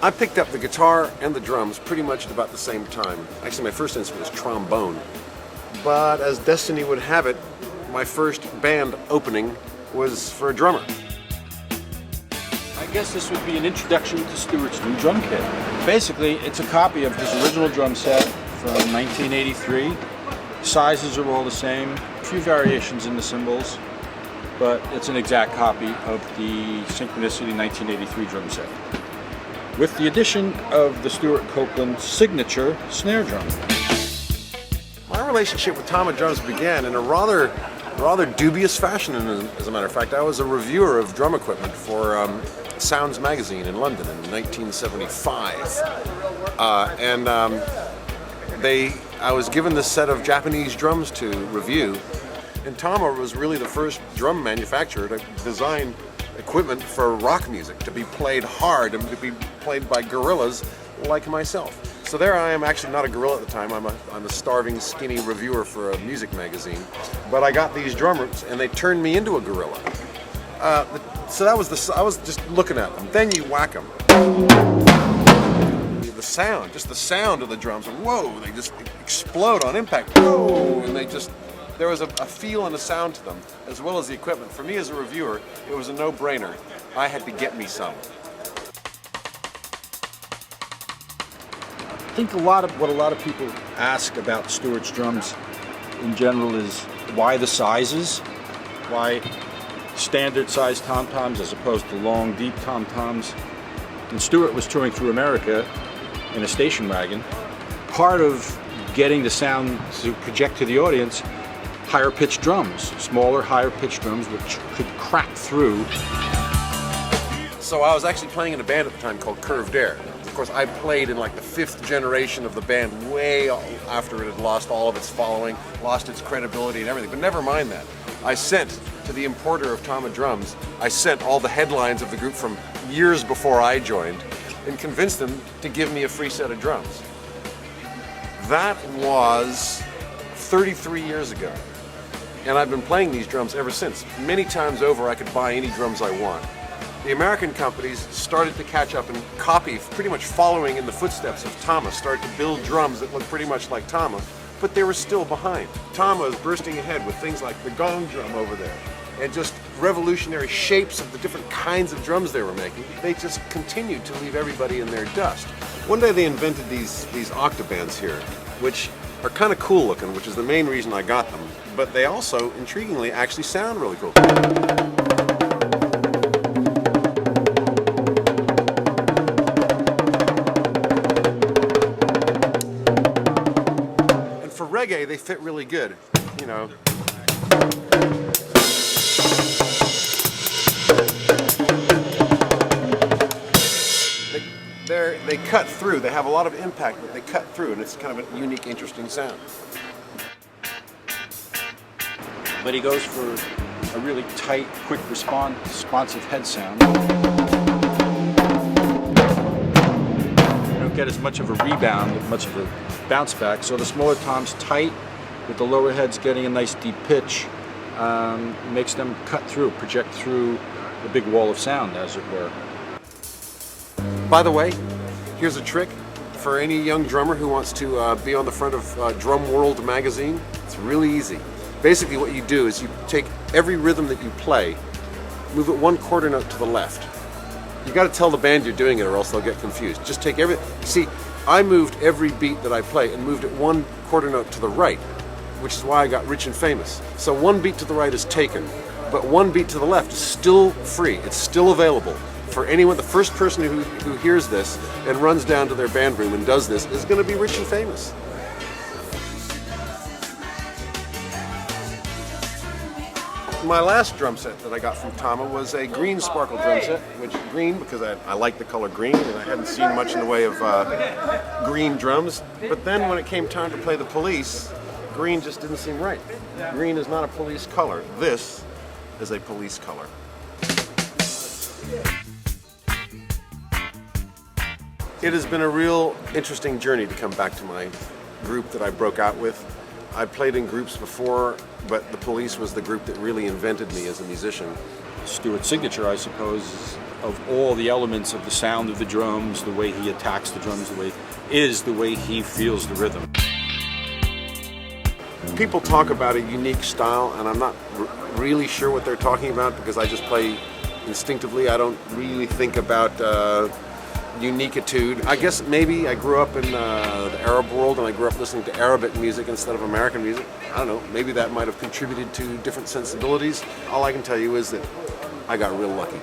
I picked up the guitar and the drums pretty much at about the same time. Actually, my first instrument was trombone. But as destiny would have it, my first band opening was for a drummer. I guess this would be an introduction to Stewart's new drum kit. Basically, it's a copy of his original drum set from 1983. Sizes are all the same, a few variations in the cymbals, but it's an exact copy of the Synchronicity 1983 drum set, with the addition of the Stewart Copeland signature snare drum. My relationship with tama drums began in a rather dubious fashion, and as a matter of fact, I was a reviewer of drum equipment for Sounds magazine in London in 1975. I was given this set of Japanese drums to review, and Tama was really the first drum manufacturer to design equipment for rock music, to be played hard and to be played by gorillas like myself. So there I am, actually not a gorilla at the time, I'm a starving, skinny reviewer for a music magazine, but I got these drummers and they turned me into a gorilla. So that was I was just looking at them. Then you whack them. The sound, just the sound of the drums, whoa, they just explode on impact, whoa, and there was a feel and a sound to them, as well as the equipment. For me as a reviewer, it was a no-brainer. I had to get me some. I think what a lot of people ask about Stewart's drums in general is why the sizes, why standard size tom-toms as opposed to long, deep tom-toms. When Stewart was touring through America in a station wagon, part of getting the sound to project to the audience, higher pitched drums, smaller, higher pitched drums which could crack through. So I was actually playing in a band at the time called Curved Air. Of course, I played in like the 5th generation of the band, way after it had lost all of its following, lost its credibility and everything. But never mind that. I sent to the importer of Tama drums, I sent all the headlines of the group from years before I joined and convinced them to give me a free set of drums. That was 33 years ago. And I've been playing these drums ever since. Many times over, I could buy any drums I want. The American companies started to catch up and copy, pretty much following in the footsteps of Tama, started to build drums that look pretty much like Tama, but they were still behind. Tama is bursting ahead with things like the gong drum over there, and just revolutionary shapes of the different kinds of drums they were making. They just continued to leave everybody in their dust. One day they invented these octabands here, which are kind of cool looking, which is the main reason I got them, but they also, intriguingly, actually sound really cool. And for reggae, they fit really good, you know. They cut through, they have a lot of impact, but they cut through, and it's kind of a unique, interesting sound. But he goes for a really tight, quick responsive head sound. You don't get as much of a rebound, much of a bounce back, so the smaller toms tight, with the lower heads getting a nice deep pitch, makes them cut through, project through the big wall of sound, as it were. By the way, here's a trick for any young drummer who wants to be on the front of Drum World magazine. It's really easy. Basically what you do is you take every rhythm that you play, move it 1 quarter note to the left. You got to tell the band you're doing it or else they'll get confused. Just take see, I moved every beat that I play and moved it 1 quarter note to the right, which is why I got Rich and Famous. So 1 beat to the right is taken, but 1 beat to the left is still free. It's still available. For anyone, the first person who hears this and runs down to their band room and does this is going to be Rich and Famous. My last drum set that I got from Tama was a green sparkle drum set, which green because I like the color green and I hadn't seen much in the way of green drums. But then when it came time to play the Police, green just didn't seem right. Green is not a Police color. This is a Police color. It has been a real interesting journey to come back to my group that I broke out with. I played in groups before, but the Police was the group that really invented me as a musician. Stewart's signature, I suppose, is of all the elements of the sound of the drums, the way he attacks the drums, the way he feels the rhythm. People talk about a unique style, and I'm not really sure what they're talking about because I just play instinctively. I don't really think about uniquitude. I guess maybe I grew up in the Arab world and I grew up listening to Arabic music instead of American music. I don't know, maybe that might have contributed to different sensibilities. All I can tell you is that I got real lucky.